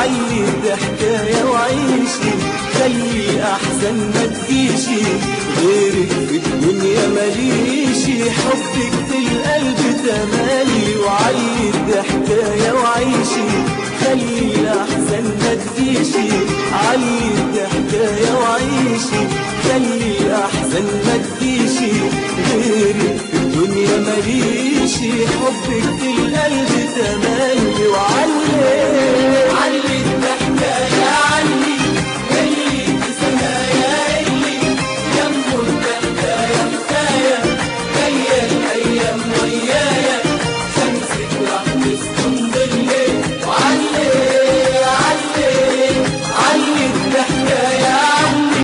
علي الحكاية وعيشي، خلي أحزان ما تجيشي، غيرك في الدنيا ماليشي، حبك في القلب تملي. وعلي الحكاية وعيشي، خلي الأحزان ما تجيشي، علي الحكاية وعيشي، خلي الأحزان ما تجيشي، غيرك في الدنيا ماليشي، حبك في القلب